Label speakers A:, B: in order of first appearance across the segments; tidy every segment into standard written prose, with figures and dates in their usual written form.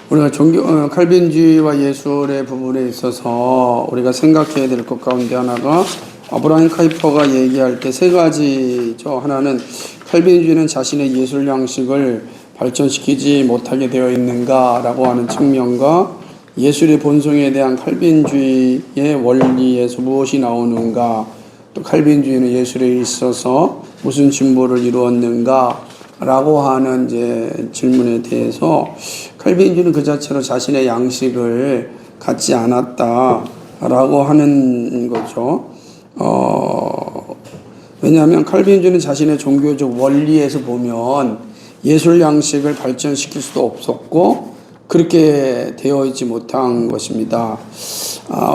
A: 우리가 칼빈주의와 예술의 부분에 있어서 우리가 생각해야 될 것 가운데 하나가 아브라함 카이퍼가 얘기할 때 세 가지죠. 하나는 칼빈주의는 자신의 예술 양식을 발전시키지 못하게 되어 있는가라고 하는 측면과 예술의 본성에 대한 칼빈주의의 원리에서 무엇이 나오는가, 또 칼빈주의는 예술에 있어서 무슨 진보를 이루었는가 라고 하는 이제 질문에 대해서 칼빈주의는 그 자체로 자신의 양식을 갖지 않았다라고 하는 거죠. 왜냐하면 칼빈주의는 자신의 종교적 원리에서 보면 예술 양식을 발전시킬 수도 없었고 그렇게 되어 있지 못한 것입니다.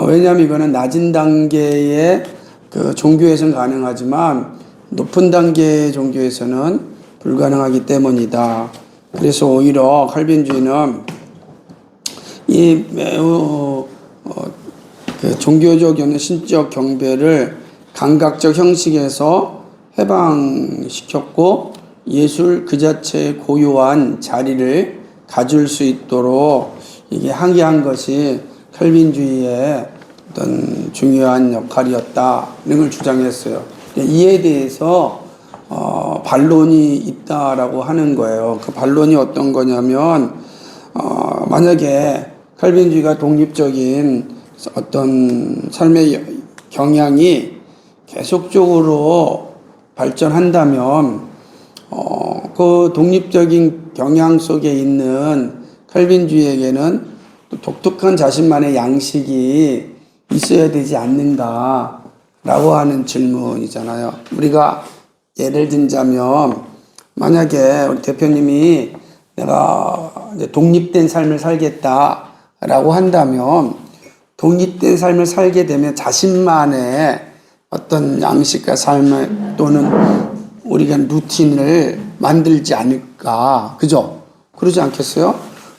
A: 왜냐하면 이거는 낮은 단계의 그 종교에서는 가능하지만 높은 단계의 종교에서는 불가능하기 때문이다. 그래서 오히려 칼빈주의는 이 매우 그 종교적 신적 경배를 감각적 형식에서 해방시켰고 예술 그 자체의 고유한 자리를 가질 수 있도록 이게 항의한 것이 칼빈주의의 어떤 중요한 역할이었다는 걸 주장했어요. 이에 대해서 반론이 있다라고 하는 거예요. 그 반론이 어떤 거냐면 만약에 칼빈주의가 독립적인 어떤 삶의 경향이 계속적으로 발전한다면 그 독립적인 경향 속에 있는 칼빈주의에게는 또 독특한 자신만의 양식이 있어야 되지 않는가라고 하는 질문이잖아요. 우리가 예를 들자면 만약에 우리 대표님이 내가 이제 독립된 삶을 살겠다라고 한다면 독립된 삶을 살게 되면 자신만의 어떤 양식과 삶을 또는 우리가 루틴을 만들지 않을까. 그죠? 그러지 않겠어요?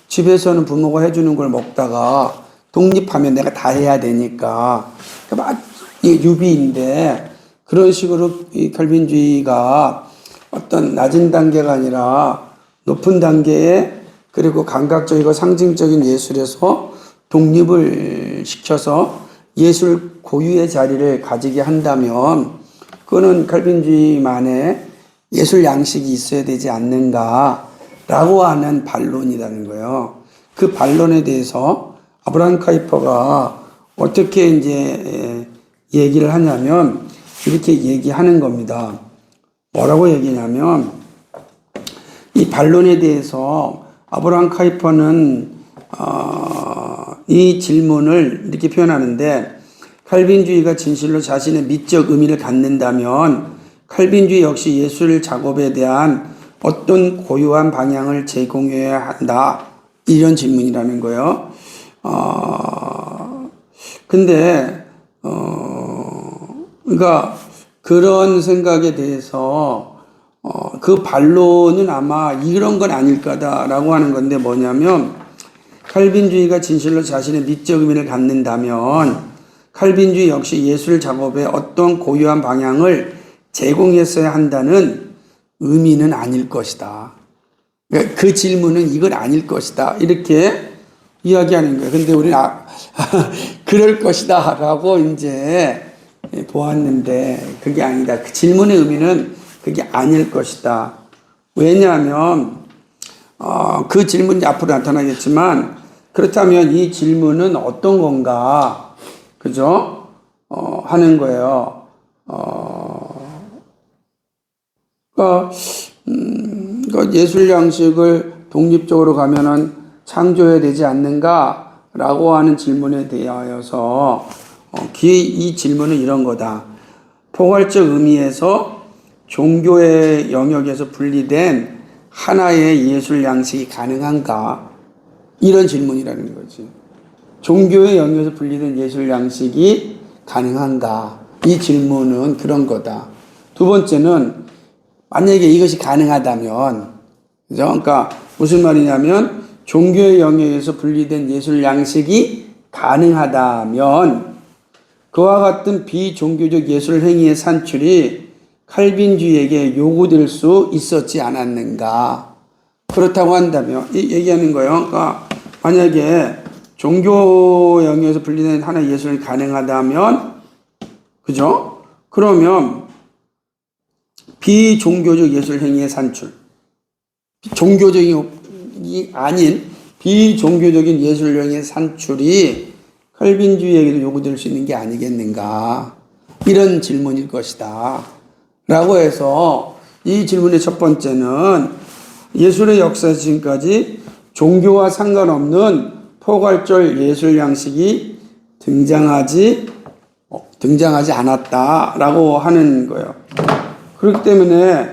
A: 집에서는 부모가 해주는 걸 먹다가 독립하면 내가 다 해야 되니까 막 유비인데 그런 식으로 이 칼빈주의가 어떤 낮은 단계가 아니라 높은 단계에 그리고 감각적이고 상징적인 예술에서 독립을 시켜서 예술 고유의 자리를 가지게 한다면 그거는 칼빈주의만의 예술 양식이 있어야 되지 않는가라고 하는 반론이라는 거예요. 그 반론에 대해서 아브라함 카이퍼가 어떻게 이제 얘기를 하냐면 이렇게 얘기하는 겁니다. 뭐라고 얘기냐면 이 반론에 대해서 아브라함 카이퍼는 이 질문을 이렇게 표현하는데 칼빈주의가 진실로 자신의 미적 의미를 갖는다면 칼빈주의 역시 예술 작업에 대한 어떤 고유한 방향을 제공해야 한다. 이런 질문이라는 거예요. 근데 그러니까 그런 생각에 대해서 그 반론은 아마 이런 건 아닐 거다라고 하는 건데 뭐냐면 칼빈주의가 진실로 자신의 미적 의미를 갖는다면 칼빈주의 역시 예술 작업에 어떤 고유한 방향을 제공했어야 한다는 의미는 아닐 것이다. 그 질문은 이건 아닐 것이다. 이렇게 이야기하는 거예요. 근데 우리는 그럴 것이다 라고 이제 보았는데 그게 아니다. 그 질문의 의미는 그게 아닐 것이다. 왜냐하면 그 질문이 앞으로 나타나겠지만 그렇다면 이 질문은 어떤 건가 그죠? 하는 거예요. 그러니까 예술 양식을 독립적으로 가면은 창조해야 되지 않는가라고 하는 질문에 대하여서 이 질문은 이런 거다. 포괄적 의미에서 종교의 영역에서 분리된 하나의 예술 양식이 가능한가? 이런 질문이라는 거지. 종교의 영역에서 분리된 예술 양식이 가능한가? 이 질문은 그런 거다. 두 번째는 만약에 이것이 가능하다면, 그죠? 그러니까 무슨 말이냐면 종교의 영역에서 분리된 예술 양식이 가능하다면 그와 같은 비종교적 예술 행위의 산출이 칼빈주의에게 요구될 수 있었지 않았는가. 그렇다고 한다면 얘기하는 거예요. 그러니까 만약에 종교 영역에서 분리된 하나의 예술이 가능하다면, 그죠? 그러면 비종교적 예술 행위의 산출, 종교적이 아닌 비종교적인 예술 행위의 산출이 칼빈주의에게도 요구될 수 있는 게 아니겠는가, 이런 질문일 것이다 라고 해서, 이 질문의 첫 번째는 예술의 역사에서 지금까지 종교와 상관없는 포괄적 예술 양식이 등장하지 않았다라고 하는 거예요. 그렇기 때문에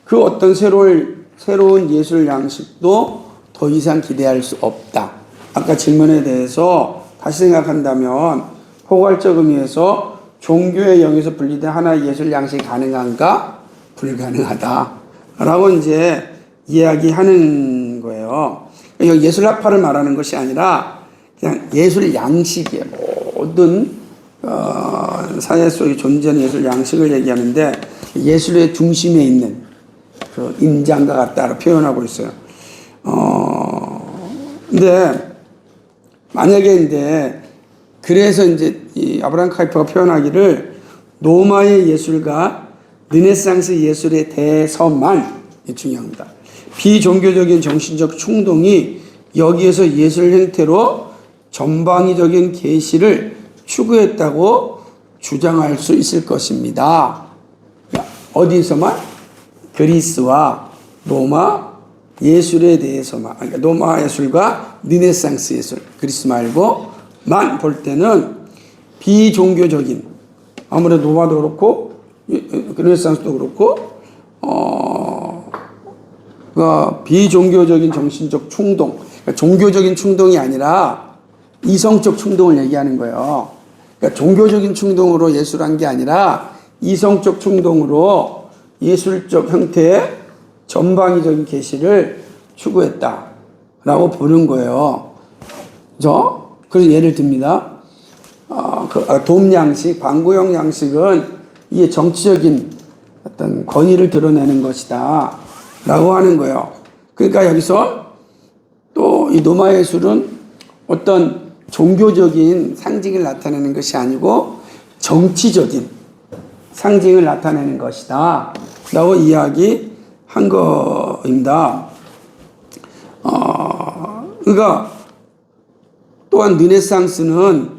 A: 그 어떤 새로운 예술 양식도 더 이상 기대할 수 없다. 아까 질문에 대해서 다시 생각한다면 포괄적 의미에서 종교의 영역에서 분리된 하나의 예술 양식이 가능한가? 불가능하다라고 이제 이야기하는 거예요. 여기 예술학파를 말하는 것이 아니라 그냥 예술 양식의 모든 사회 속에 존재하는 예술 양식을 얘기하는데, 예술의 중심에 있는 그 임장과 같다로 표현하고 있어요. 근데 만약에 그래서 이제 이 아브라함 카이퍼가 표현하기를 로마의 예술과 르네상스 예술에 대해서만 중요합니다. 비종교적인 정신적 충동이 여기에서 예술 형태로 전방위적인 계시를 추구했다고 주장할 수 있을 것입니다. 어디서만? 그리스와 로마 예술에 대해서만, 그러니까 로마 예술과 르네상스 예술, 그리스 말고만 볼 때는 비종교적인, 아무래도 로마도 그렇고 르네상스도 그렇고 비종교적인 정신적 충동, 그러니까 종교적인 충동이 아니라 이성적 충동을 얘기하는 거예요. 그러니까 종교적인 충동으로 예술한 게 아니라 이성적 충동으로 예술적 형태의 전방위적인 계시를 추구했다라고 보는 거예요. 그래서 예를 듭니다. 돔 양식, 방구형 양식은 이게 정치적인 어떤 권위를 드러내는 것이다 라고 하는 거예요. 그러니까 여기서 또 이 로마 예술은 어떤 종교적인 상징을 나타내는 것이 아니고 정치적인 상징을 나타내는 것이다 라고 이야기한 거입니다. 그러니까 또한 르네상스는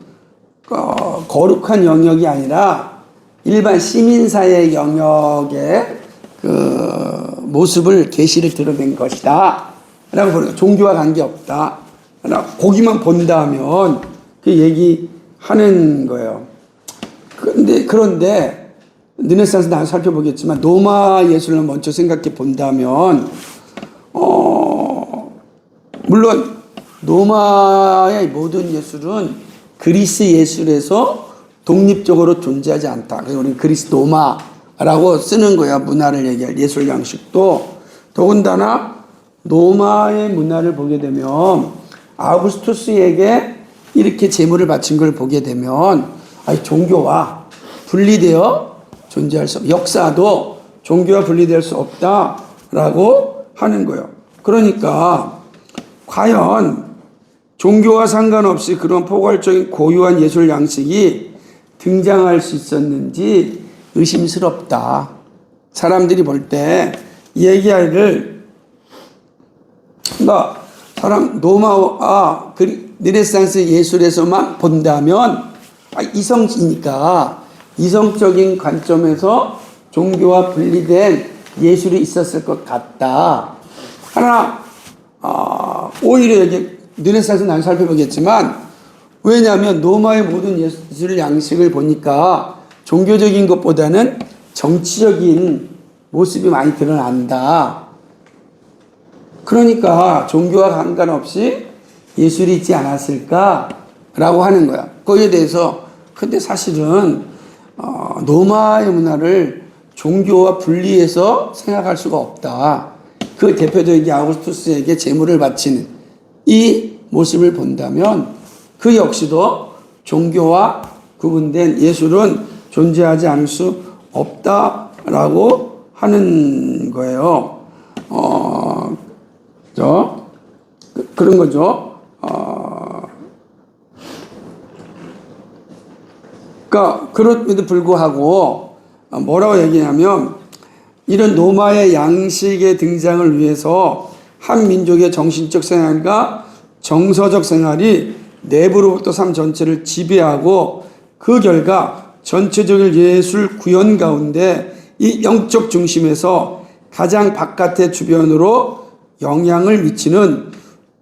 A: 거룩한 영역이 아니라 일반 시민사회 영역의 그 모습을 계시를 드러낸 것이다 라고 보는 거예요. 종교와 관계없다. 거기만 본다면 그 얘기하는 거예요. 그런데 르네상스 나중에 살펴보겠지만 로마 예술을 먼저 생각해 본다면 물론 로마의 모든 예술은 그리스 예술에서 독립적으로 존재하지 않다. 그래서 우리는 그리스 로마라고 쓰는 거야. 문화를 얘기할 예술 양식도. 더군다나 로마의 문화를 보게 되면 아우구스투스에게 이렇게 제물을 바친 걸 보게 되면 종교와 분리되어 존재할 수 없다. 역사도 종교와 분리될 수 없다라고 하는 거예요. 그러니까 과연 종교와 상관없이 그런 포괄적인 고유한 예술 양식이 등장할 수 있었는지 의심스럽다. 사람들이 볼 때 얘기하기를, 그러니까 로마와 르네상스 예술에서만 본다면 이성이니까 이성적인 관점에서 종교와 분리된 예술이 있었을 것 같다. 하나 오히려 이제 르네상스 나중에 살펴보겠지만, 왜냐하면 로마의 모든 예술 양식을 보니까 종교적인 것보다는 정치적인 모습이 많이 드러난다. 그러니까 종교와 상관없이 예술이 있지 않았을까라고 하는 거야. 거기에 대해서 근데 사실은 로마의 문화를 종교와 분리해서 생각할 수가 없다. 그 대표적인 아우구스투스에게 제물을 바치는 이 모습을 본다면 그 역시도 종교와 구분된 예술은 존재하지 않을 수 없다라고 하는 거예요. 그런 거죠. 그러니까 그럼에도 불구하고 뭐라고 얘기하냐면 이런 노마의 양식의 등장을 위해서 한 민족의 정신적 생활과 정서적 생활이 내부로부터 삶 전체를 지배하고 그 결과 전체적인 예술 구현 가운데 이 영적 중심에서 가장 바깥의 주변으로 영향을 미치는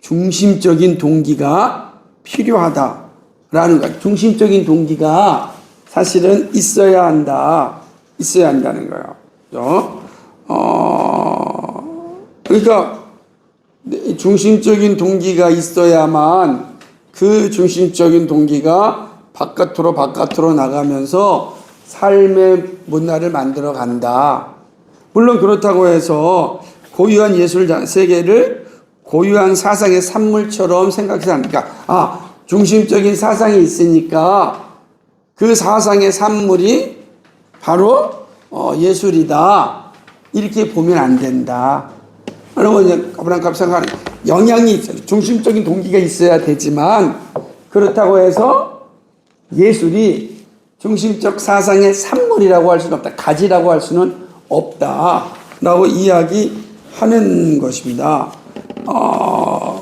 A: 중심적인 동기가 필요하다라는 거야. 중심적인 동기가 사실은 있어야 한다는 거예요. 그렇죠? 그러니까 중심적인 동기가 있어야만 그 중심적인 동기가 바깥으로 나가면서 삶의 문화를 만들어 간다. 물론 그렇다고 해서 고유한 예술 세계를 고유한 사상의 산물처럼 생각해서 하니까 중심적인 사상이 있으니까 그 사상의 산물이 바로 예술이다. 이렇게 보면 안 된다. 그러면 이제 아브라함 생각하는 영향이 있어요. 중심적인 동기가 있어야 되지만 그렇다고 해서 예술이 중심적 사상의 산물이라고 할 수는 없다. 가지라고 할 수는 없다라고 이야기하는 것입니다.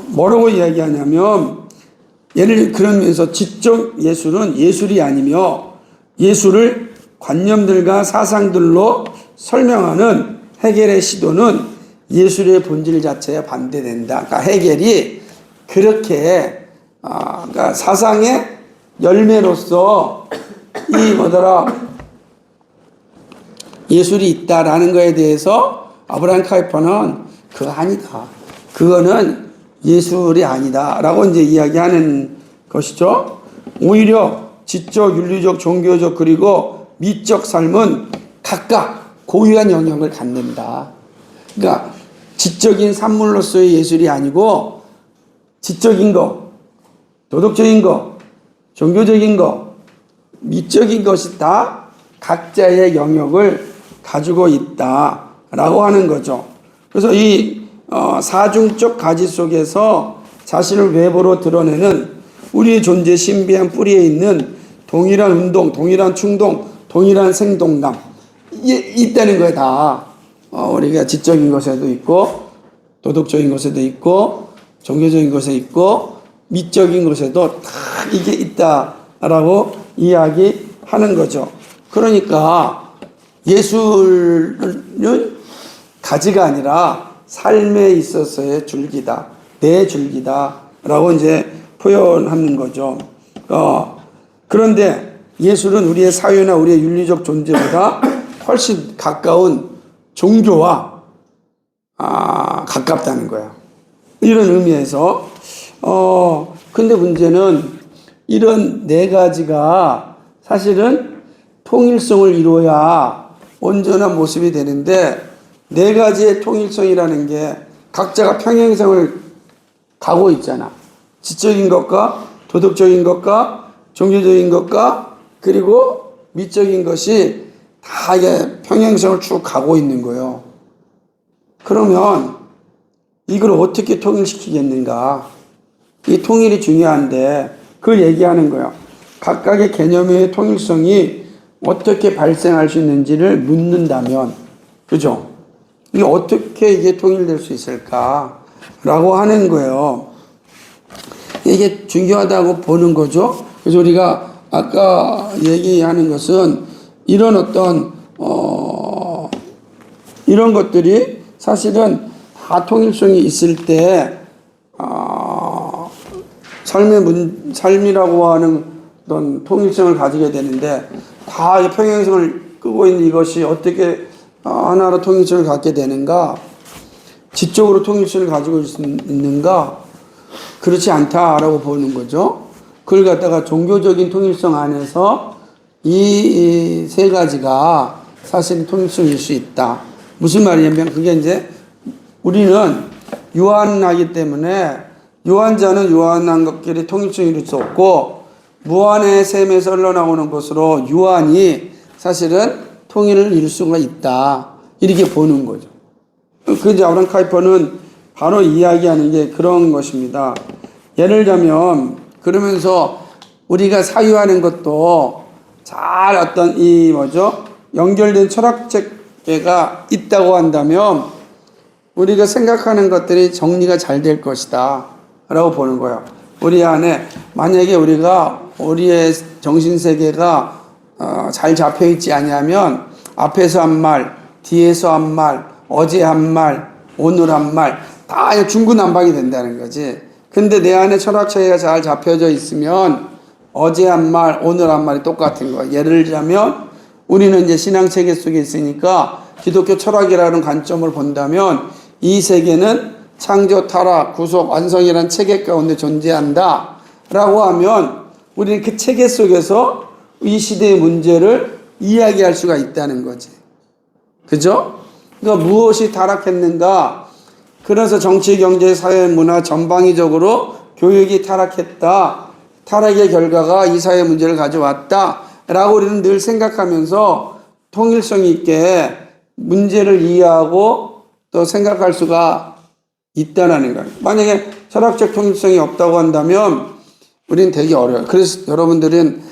A: 뭐라고 이야기하냐면 예를 그러면서 지적 예술은 예술이 아니며 예술을 관념들과 사상들로 설명하는 헤겔의 시도는 예술의 본질 자체에 반대된다. 그러니까 헤겔이 그렇게 그러니까 사상의 열매로서 예술이 있다라는 것에 대해서 아브라함 카이퍼는 그거 아니다. 그거는 예술이 아니다라고 이제 이야기하는 것이죠. 오히려 지적, 윤리적, 종교적 그리고 미적 삶은 각각 고유한 영역을 갖는다. 그러니까 지적인 산물로서의 예술이 아니고 지적인 거, 도덕적인 거, 종교적인 거, 미적인 것이 다 각자의 영역을 가지고 있다라고 하는 거죠. 그래서 이 사중적 가지 속에서 자신을 외부로 드러내는 우리의 존재 신비한 뿌리에 있는 동일한 운동, 동일한 충동, 동일한 생동감 있다는 거예요. 다 우리가 지적인 것에도 있고 도덕적인 것에도 있고 종교적인 것에 있고 미적인 것에도 다 이게 있다라고 이야기하는 거죠. 그러니까 예술은 가지가 아니라 삶에 있어서의 줄기다, 내 줄기다라고 이제 표현하는 거죠. 그런데 예술은 우리의 사회나 우리의 윤리적 존재보다 훨씬 가까운 종교와 가깝다는 거야. 이런 의미에서 근데 문제는 이런 네 가지가 사실은 통일성을 이루어야 온전한 모습이 되는데 네 가지의 통일성이라는 게 각자가 평행성을 가고 있잖아. 지적인 것과 도덕적인 것과 종교적인 것과 그리고 미적인 것이 다 이게 평행성을 쭉 가고 있는 거예요. 그러면 이걸 어떻게 통일시키겠는가? 이 통일이 중요한데 그걸 얘기하는 거예요. 각각의 개념의 통일성이 어떻게 발생할 수 있는지를 묻는다면, 그죠? 이게 어떻게 이게 통일될 수 있을까라고 하는 거예요. 이게 중요하다고 보는 거죠. 그래서 우리가 아까 얘기하는 것은 이런 어떤 이런 것들이 사실은 다 통일성이 있을 때 삶이라고 하는 어떤 통일성을 가지게 되는데 다 평행성을 끄고 있는 이것이 어떻게 하나로 통일성을 갖게 되는가? 지적으로 통일성을 가지고 있는가? 그렇지 않다라고 보는 거죠. 그걸 갖다가 종교적인 통일성 안에서 이 세 가지가 사실 통일성일 수 있다. 무슨 말이냐면 그게 이제 우리는 유한하기 때문에 유한자는 유한한 것끼리 통일성을 이룰 수 없고 무한의 셈에서 흘러나오는 것으로 유한이 사실은 통일을 이룰 수가 있다. 이렇게 보는 거죠. 그 이제 아브라함 카이퍼는 바로 이야기하는 게 그런 것입니다. 예를 들자면 그러면서 우리가 사유하는 것도 잘 어떤 이 뭐죠? 연결된 철학 체계가 있다고 한다면 우리가 생각하는 것들이 정리가 잘 될 것이다 라고 보는 거예요. 우리 안에 만약에 우리의 정신세계가 잘 잡혀있지 않으면 앞에서 한 말, 뒤에서 한 말, 어제 한 말, 오늘 한 말 다 중구난방이 된다는 거지. 근데 내 안에 철학체계가 잘 잡혀져 있으면 어제 한 말, 오늘 한 말이 똑같은 거야. 예를 들자면 우리는 이제 신앙체계 속에 있으니까 기독교 철학이라는 관점을 본다면 이 세계는 창조, 타락, 구속, 완성이라는 체계 가운데 존재한다 라고 하면 우리는 그 체계 속에서 이 시대의 문제를 이야기할 수가 있다는 거지. 그죠? 그러니까 무엇이 타락했는가? 그래서 정치, 경제, 사회, 문화 전방위적으로 교육이 타락했다. 타락의 결과가 이 사회 문제를 가져왔다. 라고 우리는 늘 생각하면서 통일성 있게 문제를 이해하고 또 생각할 수가 있다는 거예요. 만약에 철학적 통일성이 없다고 한다면 우리는 되게 어려워요. 그래서 여러분들은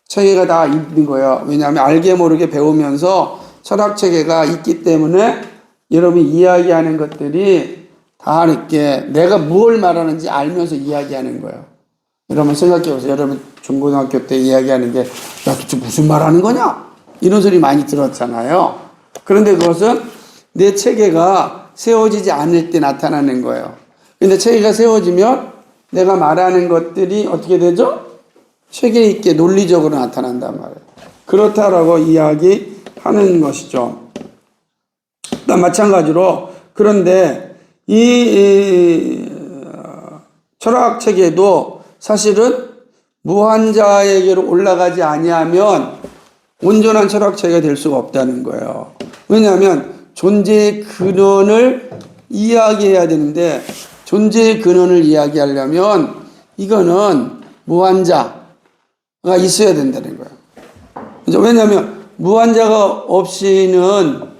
A: 체계가 다 있는 거예요. 왜냐하면 알게 모르게 배우면서 철학체계가 있기 때문에 여러분이 이야기하는 것들이 다 이렇게 내가 뭘 말하는지 알면서 이야기하는 거예요. 여러분 생각해보세요. 여러분 중고등학교 때 이야기하는 게 야, 도대체 무슨 말 하는 거냐? 이런 소리 많이 들었잖아요. 그런데 그것은 내 체계가 세워지지 않을 때 나타나는 거예요. 근데 체계가 세워지면 내가 말하는 것들이 어떻게 되죠? 체계 있게 논리적으로 나타난단 말이에요. 그렇다라고 이야기하는 것이죠. 마찬가지로 그런데 이 철학 체계도 사실은 무한자에게로 올라가지 아니하면 온전한 철학 체계가 될 수가 없다는 거예요. 왜냐하면 존재의 근원을 이야기해야 되는데 존재의 근원을 이야기하려면 이거는 무한자가 있어야 된다는 거예요. 왜냐하면 무한자가 없이는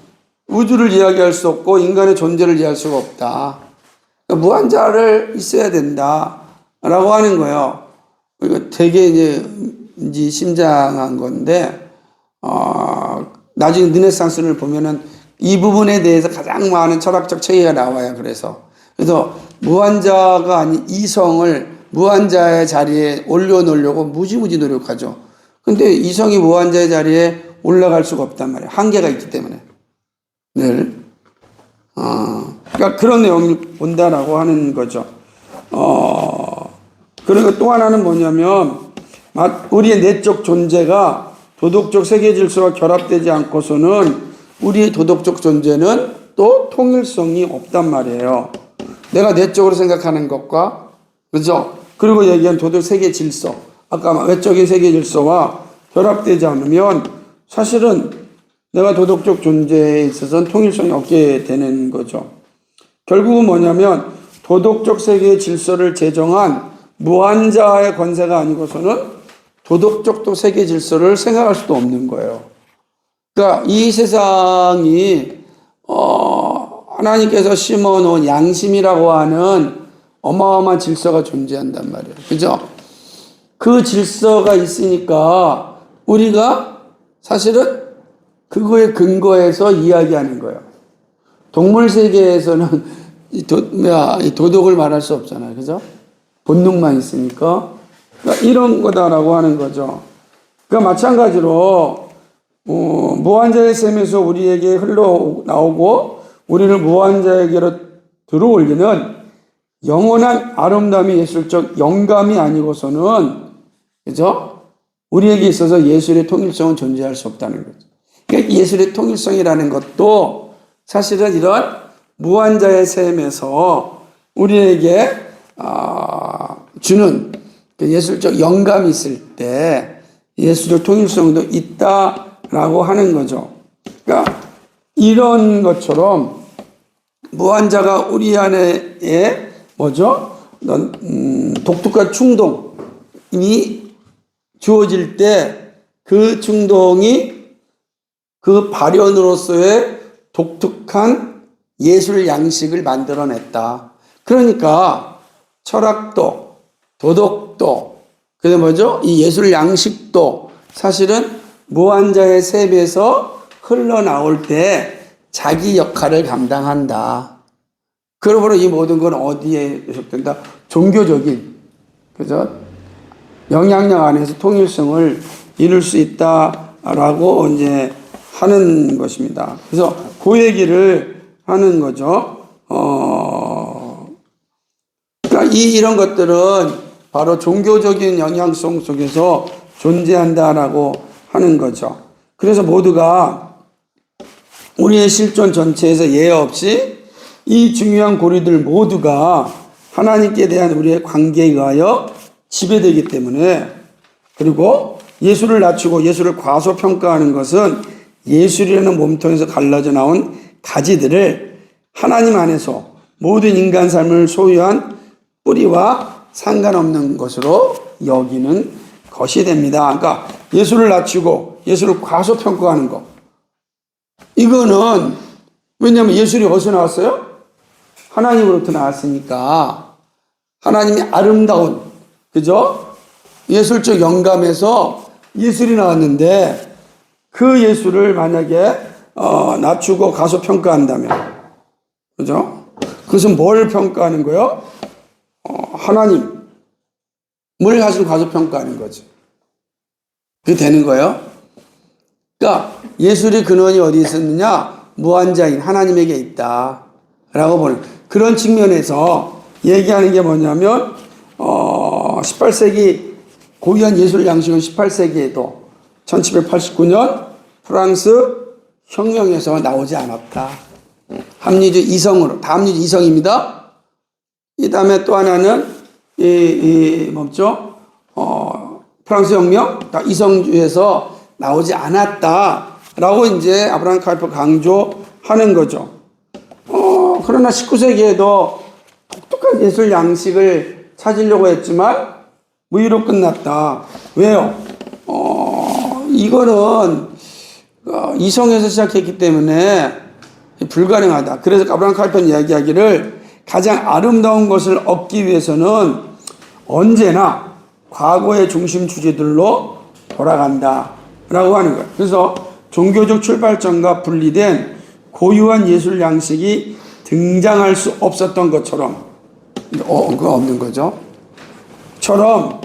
A: 우주를 이야기할 수 없고 인간의 존재를 이해할 수가 없다. 그러니까 무한자를 있어야 된다라고 하는 거예요. 이거 되게 이제 심장한 건데 나중에 르네상스를 보면은 이 부분에 대해서 가장 많은 철학적 체계가 나와요. 그래서 무한자가 아닌 이성을 무한자의 자리에 올려놓으려고 무지무지 노력하죠. 근데 이성이 무한자의 자리에 올라갈 수가 없단 말이에요. 한계가 있기 때문에. 늘. 그러니까 그런 내용을 본다라고 하는 거죠. 그리고 또 하나는 뭐냐면, 우리의 내적 존재가 도덕적 세계 질서와 결합되지 않고서는 우리의 도덕적 존재는 또 통일성이 없단 말이에요. 내가 내적으로 생각하는 것과, 그죠? 그리고 얘기한 도덕 세계 질서, 아까 외적인 세계 질서와 결합되지 않으면 사실은 내가 도덕적 존재에 있어서는 통일성이 없게 되는 거죠. 결국은 뭐냐면 도덕적 세계의 질서를 제정한 무한자의 권세가 아니고서는 도덕적 또 세계 질서를 생각할 수도 없는 거예요. 그러니까 이 세상이 하나님께서 심어놓은 양심이라고 하는 어마어마한 질서가 존재한단 말이에요. 그죠? 그 질서가 있으니까 우리가 사실은 그거에 근거해서 이야기하는 거예요. 동물 세계에서는 이 도덕을 말할 수 없잖아요. 그죠? 본능만 있으니까. 그러니까 이런 거다라고 하는 거죠. 그러니까 마찬가지로, 무한자의 셈에서 우리에게 흘러나오고, 우리를 무한자에게로 들어올리는 영원한 아름다움이 예술적 영감이 아니고서는, 그죠? 우리에게 있어서 예술의 통일성은 존재할 수 없다는 거죠. 그러니까 예술의 통일성이라는 것도 사실은 이런 무한자의 셈에서 우리에게 주는 예술적 영감이 있을 때 예술의 통일성도 있다라고 하는 거죠. 그러니까 이런 것처럼 무한자가 우리 안에 뭐죠? 독특한 충동이 주어질 때 그 충동이 그 발현으로서의 독특한 예술 양식을 만들어냈다. 그러니까 철학도 도덕도, 그게 뭐죠? 이 예술 양식도 사실은 무한자의 세배에서 흘러나올 때 자기 역할을 감당한다. 그러므로 이 모든 건 어디에 요속된다? 종교적인, 그죠? 영향력 안에서 통일성을 이룰 수 있다라고 이제 하는 것입니다. 그래서 그 얘기를 하는 거죠. 그러니까 이런 것들은 바로 종교적인 영향성 속에서 존재한다라고 하는 거죠. 그래서 모두가 우리의 실존 전체에서 예외 없이 이 중요한 고리들 모두가 하나님께 대한 우리의 관계에 의하여 지배되기 때문에, 그리고 예수를 낮추고 예수를 과소평가하는 것은 예술이라는 몸통에서 갈라져 나온 가지들을 하나님 안에서 모든 인간 삶을 소유한 뿌리와 상관없는 것으로 여기는 것이 됩니다. 그러니까 예수를 낮추고 예수를 과소평가하는 것. 이거는 왜냐하면 예술이 어디서 나왔어요? 하나님으로부터 나왔으니까 하나님이 아름다운, 그죠? 예술적 영감에서 예술이 나왔는데 그 예술을 만약에 낮추고 과소평가한다면, 그죠? 그것은 뭘 평가하는 거예요? 하나님을 사실 과소평가하는 거지. 그게 되는 거예요. 그러니까 예술의 근원이 어디 있었느냐? 무한자인 하나님에게 있다 라고 보는 그런 측면에서 얘기하는 게 뭐냐면 18세기 고유한 예술 양식은 18세기에도 1789년 프랑스 혁명에서 나오지 않았다. 합리주의 이성으로, 다 합리주의 이성입니다. 이 다음에 또 하나는 뭐죠? 프랑스 혁명, 이성주의에서 나오지 않았다라고 이제 아브라함 칼퍼 강조하는 거죠. 그러나 19세기에도 독특한 예술 양식을 찾으려고 했지만 무의로 끝났다. 왜요? 이거는 이성에서 시작했기 때문에 불가능하다. 그래서 아브라함 칼퍼는 이야기하기를 가장 아름다운 것을 얻기 위해서는 언제나 과거의 중심 주제들로 돌아간다 라고 하는 거예요. 그래서 종교적 출발점과 분리된 고유한 예술 양식이 등장할 수 없었던 것처럼, 그거 없는 거죠. 처럼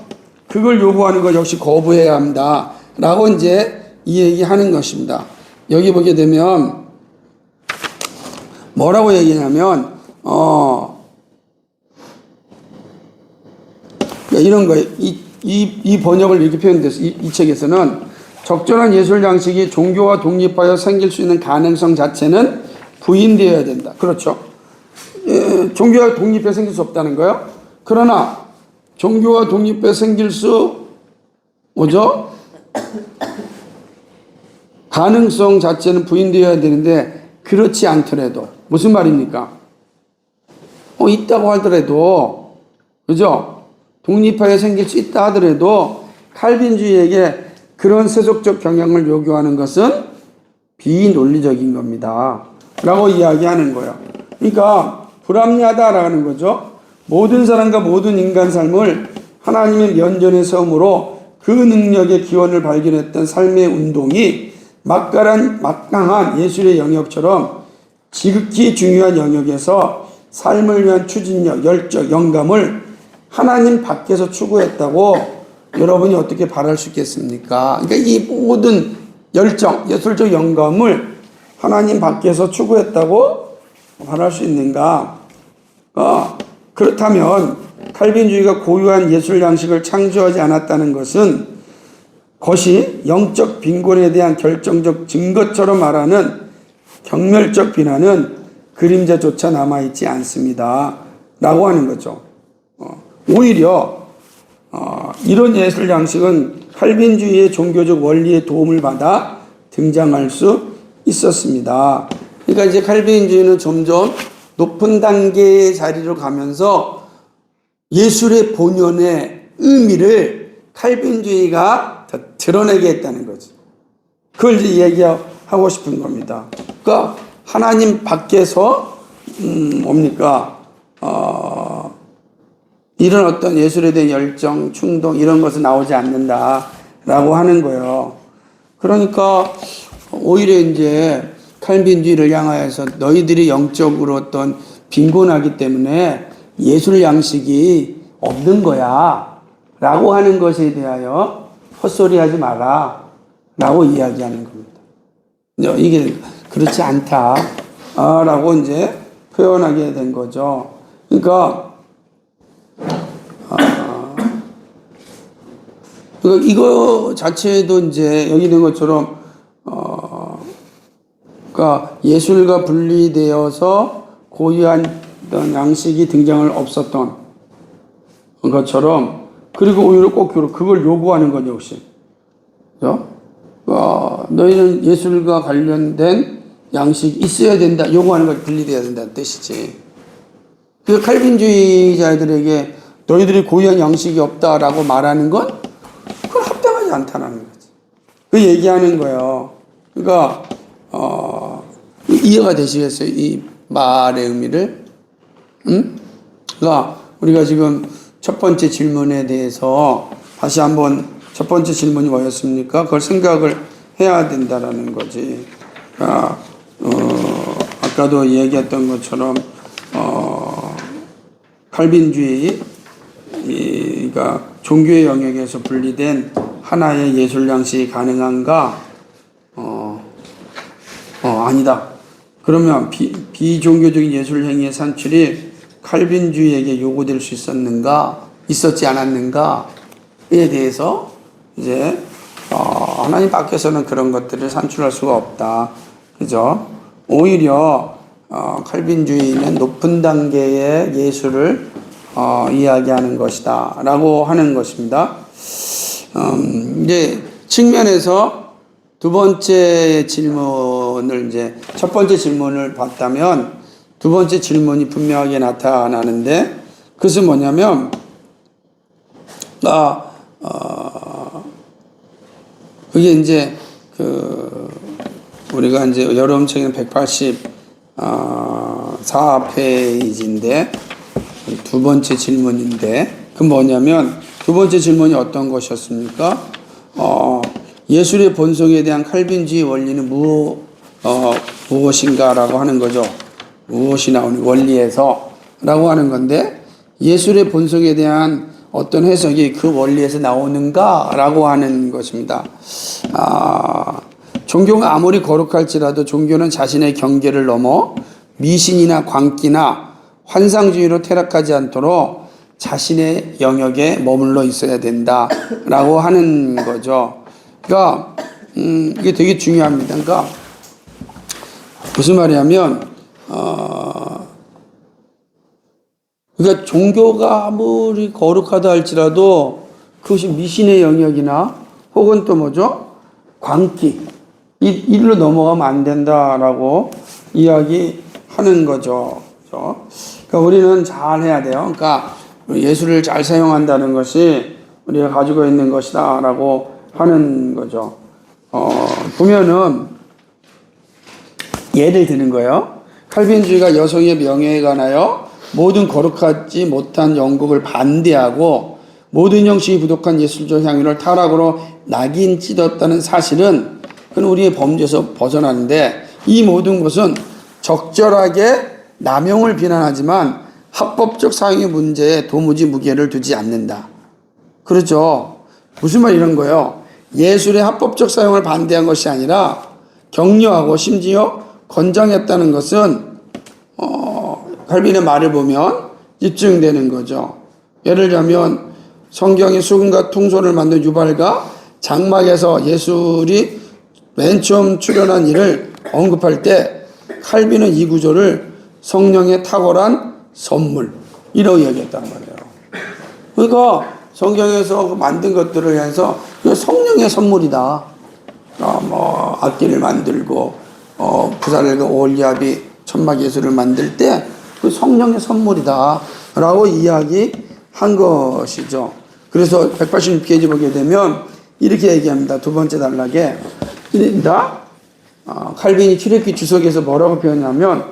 A: 그걸 요구하는 것 역시 거부해야 합니다 라고 이제 이 얘기 하는 것입니다. 여기 보게 되면 뭐라고 얘기하냐면 이런 거예요. 이 번역을 이렇게 표현돼서 이 책에서는 적절한 예술 양식이 종교와 독립하여 생길 수 있는 가능성 자체는 부인되어야 된다. 그렇죠. 종교와 독립해 생길 수 없다는 거예요. 그러나 종교와 독립해 생길 수 뭐죠? 가능성 자체는 부인되어야 되는데 그렇지 않더라도 무슨 말입니까? 있다고 하더라도, 그죠? 독립하여 생길 수 있다 하더라도 칼빈주의에게 그런 세속적 경향을 요구하는 것은 비논리적인 겁니다 라고 이야기하는 거예요. 그러니까 불합리하다라는 거죠. 모든 사람과 모든 인간 삶을 하나님의 면전에 세움으로 그 능력의 기원을 발견했던 삶의 운동이 막강한 예술의 영역처럼 지극히 중요한 영역에서 삶을 위한 추진력, 열정, 영감을 하나님 밖에서 추구했다고 여러분이 어떻게 바랄 수 있겠습니까? 그러니까 이 모든 열정, 예술적 영감을 하나님 밖에서 추구했다고 바랄 수 있는가? 그렇다면 칼빈주의가 고유한 예술 양식을 창조하지 않았다는 것이 영적 빈곤에 대한 결정적 증거처럼 말하는 경멸적 비난은 그림자조차 남아있지 않습니다 라고 하는 거죠. 오히려 이런 예술 양식은 칼빈주의의 종교적 원리의 도움을 받아 등장할 수 있었습니다. 그러니까 이제 칼빈주의는 점점 높은 단계의 자리로 가면서 예술의 본연의 의미를 칼빈주의가 더 드러내게 했다는 거죠. 그걸 이제 얘기하고 싶은 겁니다. 그러니까 하나님 밖에서 뭡니까? 이런 어떤 예술에 대한 열정, 충동 이런 것은 나오지 않는다라고 하는 거예요. 그러니까 오히려 이제 칼빈주의를 향하여서 너희들이 영적으로 어떤 빈곤하기 때문에 예술 양식이 없는 거야 라고 하는 것에 대하여 헛소리 하지 마라 라고 이야기하는 겁니다. 이게 그렇지 않다 라고 이제 표현하게 된 거죠. 그러니까 이거 자체도 이제 여기 있는 것처럼 그러니까 예술과 분리되어서 고유한 어떤 양식이 등장을 없었던 것처럼, 그리고 오히려 꼭 그걸 요구하는 거죠, 역시. 그죠? 너희는 예술과 관련된 양식이 있어야 된다, 요구하는 걸 분리돼야 된다는 뜻이지. 그 칼빈주의자들에게 너희들이 고유한 양식이 없다라고 말하는 건 그건 합당하지 않다는 거지. 그 얘기하는 거예요. 그러니까 이해가 되시겠어요? 이 말의 의미를? 그러니까 우리가 지금 첫 번째 질문에 대해서 다시 한번 첫 번째 질문이 뭐였습니까? 그걸 생각을 해야 된다라는 거지. 그러니까 아까도 얘기했던 것처럼 칼빈주의, 그러니까 종교의 영역에서 분리된 하나의 예술 양식이 가능한가? 아니다. 그러면 비종교적인 예술 행위의 산출이 칼빈주의에게 요구될 수 있었지 않았는가에 대해서 이제 하나님 밖에서는 그런 것들을 산출할 수가 없다. 그죠? 오히려 칼빈주의는 높은 단계의 예술을 이야기하는 것이다 라고 하는 것입니다. 이제 측면에서 두 번째 질문을 이제 첫 번째 질문을 봤다면 두 번째 질문이 분명하게 나타나는데, 그것은 뭐냐면 그게 이제 우리가 이제 여러분 책에는 184페이지인데 두 번째 질문인데, 그 뭐냐면 두 번째 질문이 어떤 것이었습니까? 예술의 본성에 대한 칼빈주의 원리는 무엇인가라고 하는 거죠. 무엇이 나오는 원리에서 라고 하는 건데, 예술의 본성에 대한 어떤 해석이 그 원리에서 나오는가라고 하는 것입니다. 종교가 아무리 거룩할지라도 종교는 자신의 경계를 넘어 미신이나 광기나 환상주의로 퇴락하지 않도록 자신의 영역에 머물러 있어야 된다라고 하는 거죠. 그러니까 이게 되게 중요합니다. 그러니까 무슨 말이냐면 그러니까 종교가 아무리 거룩하다 할지라도 그것이 미신의 영역이나 혹은 또 뭐죠? 광기 이리로 넘어가면 안 된다라고 이야기하는 거죠. 그러니까 우리는 잘 해야 돼요. 그러니까 예술을 잘 사용한다는 것이 우리가 가지고 있는 것이다라고 하는 거죠. 보면은 예를 드는 거예요. 칼빈주의가 여성의 명예에 관하여 모든 거룩하지 못한 영국을 반대하고 모든 형식이 부족한 예술적 향유를 타락으로 낙인 찍었다는 사실은 그건 우리의 범죄에서 벗어나는데, 이 모든 것은 적절하게 남용을 비난하지만 합법적 사용의 문제에 도무지 무게를 두지 않는다. 그렇죠? 무슨 말 이런 거예요? 예술의 합법적 사용을 반대한 것이 아니라 격려하고 심지어 권장했다는 것은 칼빈의 말을 보면 입증되는 거죠. 예를 들면 성경의 수금과 퉁소를 만든 유발과 장막에서 예술이 맨 처음 출현한 일을 언급할 때 칼빈은 이 구조를 성령의 탁월한 선물 이라고 얘기했단 말이에요. 그러니까 성경에서 만든 것들을 해서 성령의 선물이다. 뭐 악기를 만들고 부살과 올리압이 천막 예술을 만들 때 그 성령의 선물이다 라고 이야기한 것이죠. 그래서 186페이지 보게 되면 이렇게 얘기합니다. 두 번째 단락에 칼빈이 출애굽기 주석에서 뭐라고 표현하냐면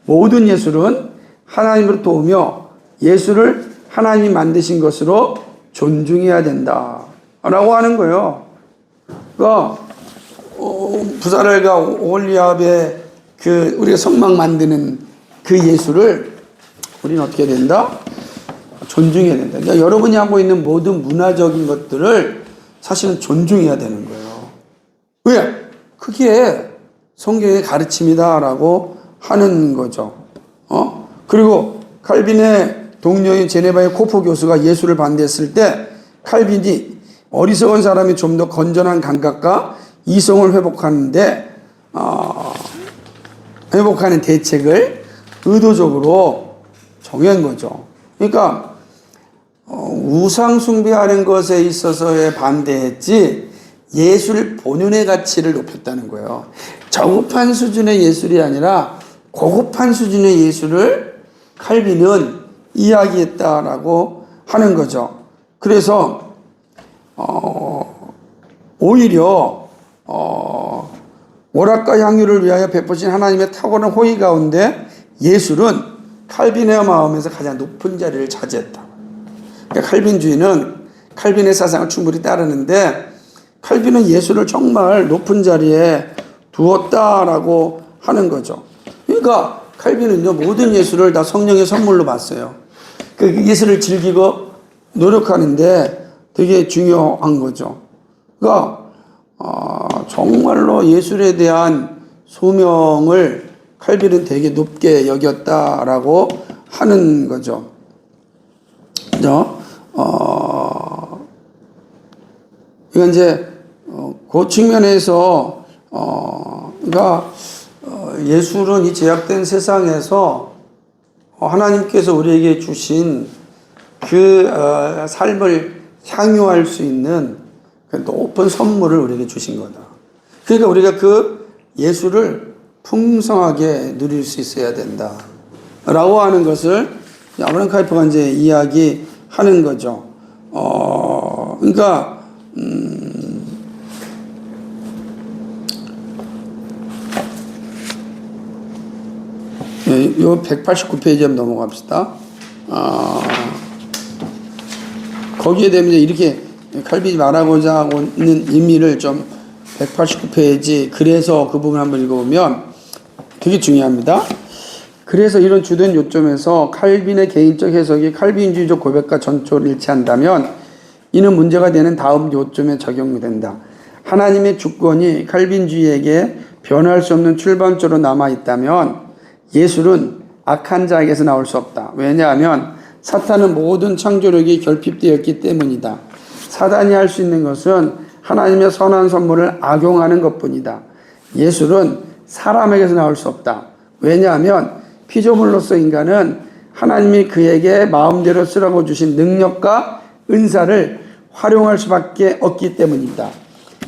A: 모든 예술은 하나님으로부터 오며 예술을 하나님이 만드신 것으로 존중해야 된다라고 하는 거예요. 그러니까 부사렐과 오홀리압의 그 우리가 성막 만드는 그 예수를 우리는 어떻게 된다? 존중해야 된다. 그러니까 여러분이 하고 있는 모든 문화적인 것들을 사실은 존중해야 되는 거예요. 왜? 그게 성경의 가르침이다라고 하는 거죠. 그리고 칼빈의 동료인 제네바의 코포 교수가 예수를 반대했을 때 칼빈이 어리석은 사람이 좀 더 건전한 감각과 이성을 회복하는 대책을 의도적으로 정한 거죠. 그러니까 우상 숭배하는 것에 있어서의 반대했지 예술 본연의 가치를 높였다는 거예요. 저급한 수준의 예술이 아니라 고급한 수준의 예술을 칼빈은 이야기했다라고 하는 거죠. 그래서 오히려 오락과 향유를 위하여 베푸신 하나님의 탁월한 호의 가운데 예술은 칼빈의 마음에서 가장 높은 자리를 차지했다. 그러니까 칼빈주의는 칼빈의 사상을 충분히 따르는데 칼빈은 예술을 정말 높은 자리에 두었다라고 하는 거죠. 그러니까 칼빈은요, 모든 예술을 다 성령의 선물로 봤어요. 그 예술을 즐기고 노력하는데 되게 중요한 거죠. 그러니까 정말로 예술에 대한 소명을 칼빈은 되게 높게 여겼다라고 하는 거죠. 이건 이제 그 측면에서 그러니까 예술은 이 제약된 세상에서 하나님께서 우리에게 주신 그 삶을 향유할 수 있는 그 높은 선물을 우리에게 주신 거다. 그러니까 우리가 그 예술을 풍성하게 누릴 수 있어야 된다. 라고 하는 것을 아브라함 카이퍼가 이제 이야기하는 거죠. 그러니까, 요 189페이지 한번 넘어갑시다. 거기에 대면 이렇게 칼빈이 말하고자 하고 있는 의미를 좀 189페이지 그래서 그 부분 한번 읽어보면 되게 중요합니다. 그래서 이런 주된 요점에서 칼빈의 개인적 해석이 칼빈주의적 고백과 전초를 일치한다면 이는 문제가 되는 다음 요점에 적용된다. 하나님의 주권이 칼빈주의에게 변할 수 없는 출발점으로 남아있다면 예술은 악한 자에게서 나올 수 없다. 왜냐하면 사탄은 모든 창조력이 결핍되었기 때문이다. 사단이 할 수 있는 것은 하나님의 선한 선물을 악용하는 것뿐이다. 예술은 사람에게서 나올 수 없다. 왜냐하면 피조물로서 인간은 하나님이 그에게 마음대로 쓰라고 주신 능력과 은사를 활용할 수밖에 없기 때문이다.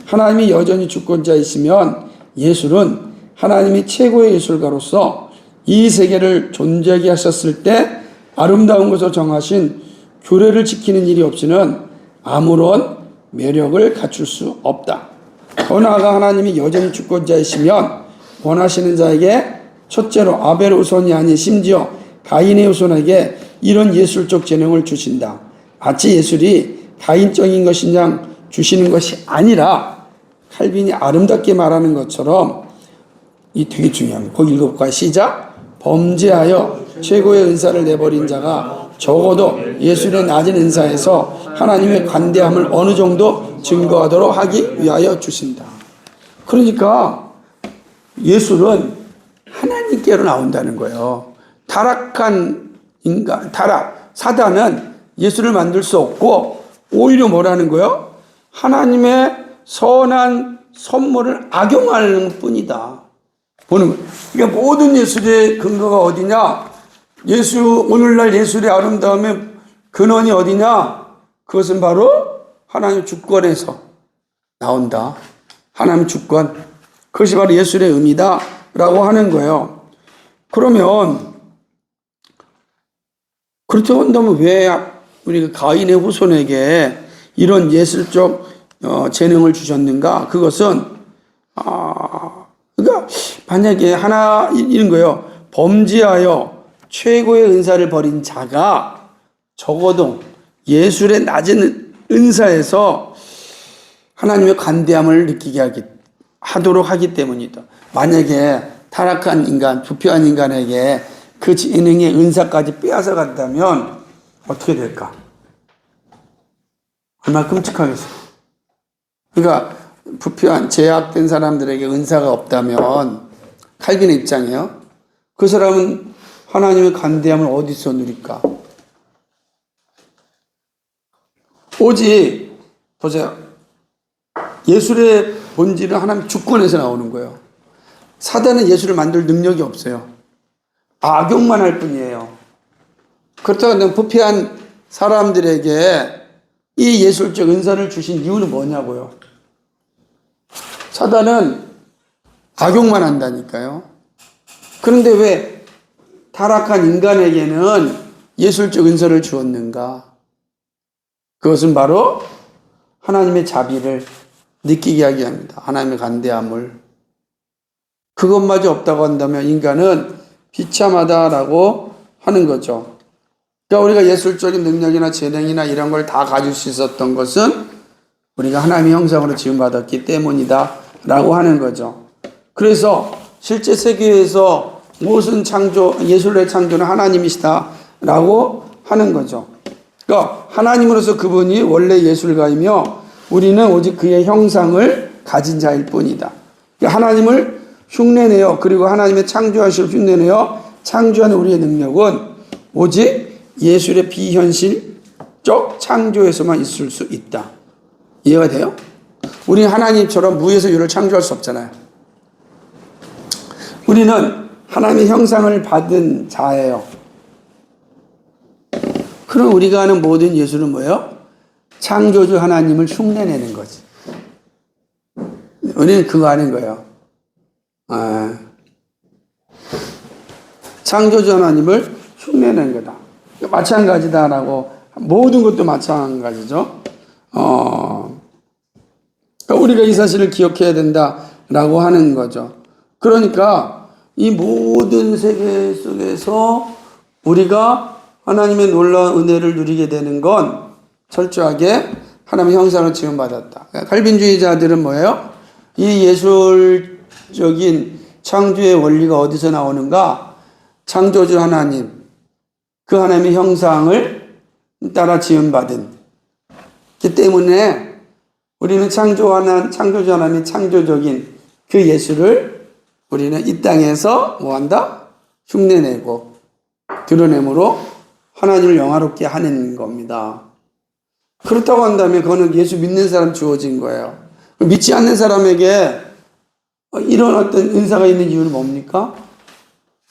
A: 하나님이 여전히 주권자이시면 예술은 하나님이 최고의 예술가로서 이 세계를 존재하게 하셨을 때 아름다운 것으로 정하신 규례를 지키는 일이 없이는 아무런 매력을 갖출 수 없다. 더 나아가 하나님이 여전히 주권자이시면 원하시는 자에게 첫째로 아벨의 후손이 아닌 심지어 가인의 후손에게 이런 예술적 재능을 주신다. 마치 예술이 가인적인 것이냐 주시는 것이 아니라 칼빈이 아름답게 말하는 것처럼 이 되게 중요합니다. 거기 읽어볼까요? 시작. 범죄하여 최고의 은사를 내버린 자가 적어도 예술의 낮은 은사에서 하나님의 관대함을 어느 정도 증거하도록 하기 위하여 주신다. 그러니까 예술은 하나님께로 나온다는 거예요. 타락한 인간, 사단은 예술을 만들 수 없고 오히려 뭐라는 거예요? 하나님의 선한 선물을 악용하는 뿐이다. 보는 거예요. 그러니까 모든 예술의 근거가 어디냐? 오늘날 예술의 아름다움의 근원이 어디냐? 그것은 바로 하나님 주권에서 나온다. 하나님 주권. 그것이 바로 예술의 의미다. 라고 하는 거예요. 그러면, 그렇다고 한다면 왜 우리가 가인의 후손에게 이런 예술적 재능을 주셨는가? 그것은, 그러니까 만약에 이런 거예요. 범죄하여 최고의 은사를 버린 자가 적어도 예술의 낮은 은사에서 하나님의 관대함을 느끼게 하도록 하기 때문이다. 만약에 타락한 인간, 부패한 인간에게 그 재능의 은사까지 빼앗아 간다면 어떻게 될까? 얼마나 끔찍하겠어요. 그러니까 부패한 제약된 사람들에게 은사가 없다면 칼빈의 입장이에요. 그 사람은 하나님의 관대함을 어디서 누릴까? 오직 보세요. 예술의 본질은 하나님 주권에서 나오는 거예요. 사단은 예술을 만들 능력이 없어요. 악용만 할 뿐이에요. 그렇다고 부패한 사람들에게 이 예술적 은사를 주신 이유는 뭐냐고요. 사단은 악용만 한다니까요. 그런데 왜 타락한 인간에게는 예술적 은사를 주었는가? 그것은 바로 하나님의 자비를 느끼게 하게 합니다. 하나님의 관대함을. 그것마저 없다고 한다면 인간은 비참하다라고 하는 거죠. 그러니까 우리가 예술적인 능력이나 재능이나 이런 걸 다 가질 수 있었던 것은 우리가 하나님의 형상으로 지음받았기 때문이다 라고 하는 거죠. 그래서 실제 세계에서 모든 예술의 창조는 하나님이시다 라고 하는 거죠. 그러니까 하나님으로서 그분이 원래 예술가이며 우리는 오직 그의 형상을 가진 자일 뿐이다. 그러니까 하나님을 흉내내어 그리고 하나님의 창조하시를 흉내내어 창조하는 우리의 능력은 오직 예술의 비현실적 창조에서만 있을 수 있다. 이해가 돼요? 우리는 하나님처럼 무에서 유를 창조할 수 없잖아요. 우리는 하나님의 형상을 받은 자예요. 그럼 우리가 하는 모든 예술은 뭐예요? 창조주 하나님을 흉내내는 거지. 우리는 그거 하는 거예요. 창조주 하나님을 흉내내는 거다. 마찬가지다라고 모든 것도 마찬가지죠. 그러니까 우리가 이 사실을 기억해야 된다라고 하는 거죠. 그러니까 이 모든 세계 속에서 우리가 하나님의 놀라운 은혜를 누리게 되는 건 철저하게 하나님의 형상을 지음받았다. 칼빈주의자들은 뭐예요? 이 예술적인 창조의 원리가 어디서 나오는가? 창조주 하나님, 그 하나님의 형상을 따라 지음받은 그 때문에 우리는 창조주 하나님의 창조적인 그 예술을 우리는 이 땅에서 뭐한다? 흉내내고 드러내므로 하나님을 영화롭게 하는 겁니다. 그렇다고 한다면 그거는 예수 믿는 사람 주어진 거예요. 믿지 않는 사람에게 이런 어떤 은사가 있는 이유는 뭡니까?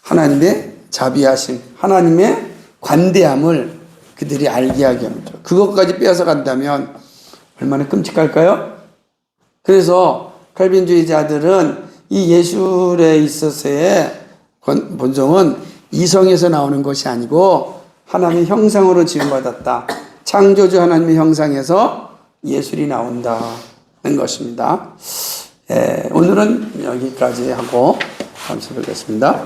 A: 하나님의 자비하심, 하나님의 관대함을 그들이 알게 하게 합니다. 그것까지 빼앗아 간다면 얼마나 끔찍할까요? 그래서 칼빈주의자들은 이 예술에 있어서의 본성은 이성에서 나오는 것이 아니고 하나님의 형상으로 지음받았다. 창조주 하나님의 형상에서 예술이 나온다는 것입니다. 오늘은 여기까지 하고 다음 주에 뵙겠습니다.